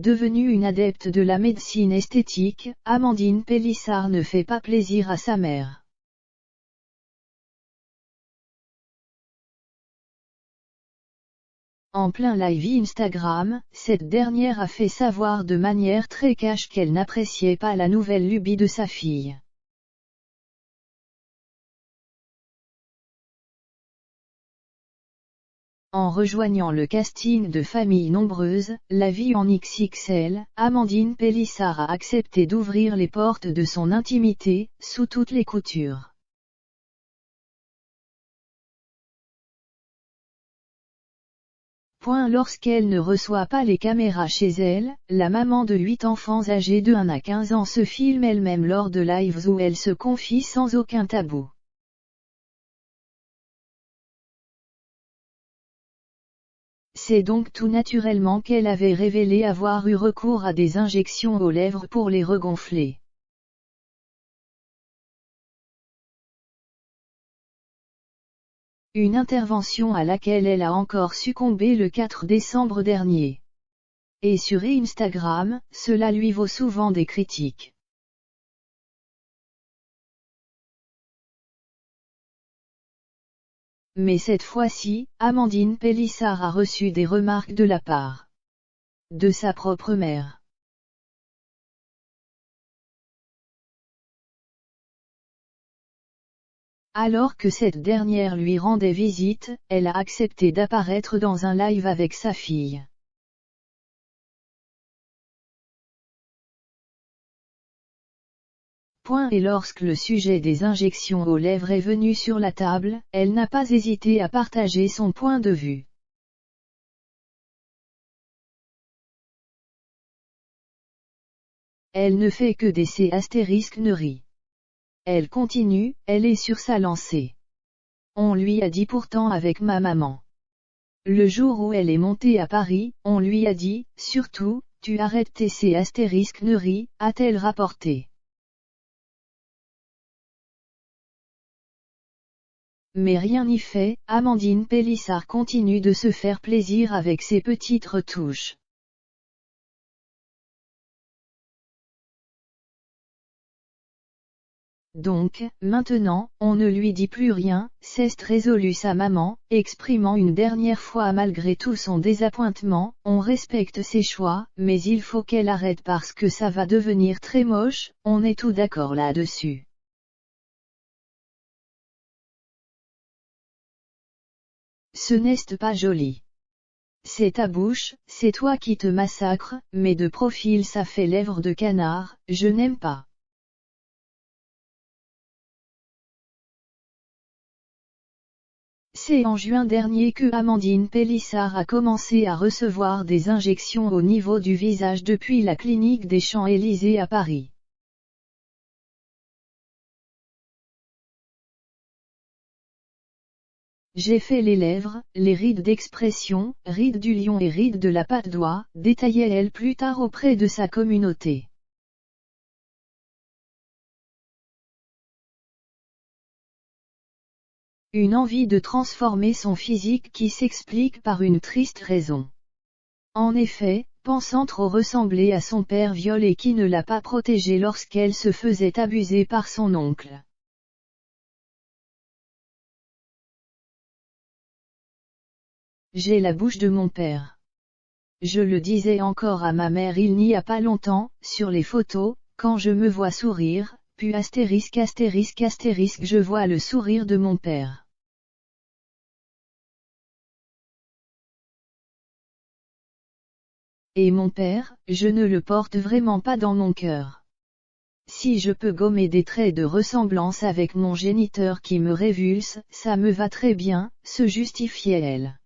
Devenue une adepte de la médecine esthétique, Amandine Pélissard ne fait pas plaisir à sa mère. En plein live Instagram, cette dernière a fait savoir de manière très cash qu'elle n'appréciait pas la nouvelle lubie de sa fille. En rejoignant le casting de Famille Nombreuse, La vie en XXL, Amandine Pélissard a accepté d'ouvrir les portes de son intimité, sous toutes les coutures. Lorsqu'elle ne reçoit pas les caméras chez elle, la maman de 8 enfants âgés de 1 à 15 ans se filme elle-même lors de lives où elle se confie sans aucun tabou. C'est donc tout naturellement qu'elle avait révélé avoir eu recours à des injections aux lèvres pour les regonfler. Une intervention à laquelle elle a encore succombé le 4 décembre dernier. Et sur Instagram, cela lui vaut souvent des critiques. Mais cette fois-ci, Amandine Pélissard a reçu des remarques de la part de sa propre mère. Alors que cette dernière lui rendait visite, elle a accepté d'apparaître dans un live avec sa fille. Et lorsque le sujet des injections aux lèvres est venu sur la table, elle n'a pas hésité à partager son point de vue. Elle ne fait que des *ne rit. Elle continue, elle est sur sa lancée. On lui a dit pourtant avec ma maman. Le jour où elle est montée à Paris, on lui a dit, surtout, tu arrêtes tes *ne rit, a-t-elle rapporté. Mais rien n'y fait, Amandine Pélissard continue de se faire plaisir avec ses petites retouches. Donc, maintenant, on ne lui dit plus rien, s'est résolue sa maman, exprimant une dernière fois malgré tout son désappointement, on respecte ses choix, mais il faut qu'elle arrête parce que ça va devenir très moche, on est tout d'accord là-dessus. Ce n'est pas joli. C'est ta bouche, c'est toi qui te massacres, mais de profil ça fait lèvres de canard, je n'aime pas. C'est en juin dernier que Amandine Pélissard a commencé à recevoir des injections au niveau du visage depuis la clinique des Champs-Élysées à Paris. J'ai fait les lèvres, les rides d'expression, rides du lion et rides de la patte d'oie, détaillait-elle plus tard auprès de sa communauté. Une envie de transformer son physique qui s'explique par une triste raison. En effet, pensant trop ressembler à son père violé qui ne l'a pas protégée lorsqu'elle se faisait abuser par son oncle. J'ai la bouche de mon père. Je le disais encore à ma mère il n'y a pas longtemps, sur les photos, quand je me vois sourire, puis astérisque je vois le sourire de mon père. Et mon père, je ne le porte vraiment pas dans mon cœur. Si je peux gommer des traits de ressemblance avec mon géniteur qui me révulse, ça me va très bien, se justifiait-elle.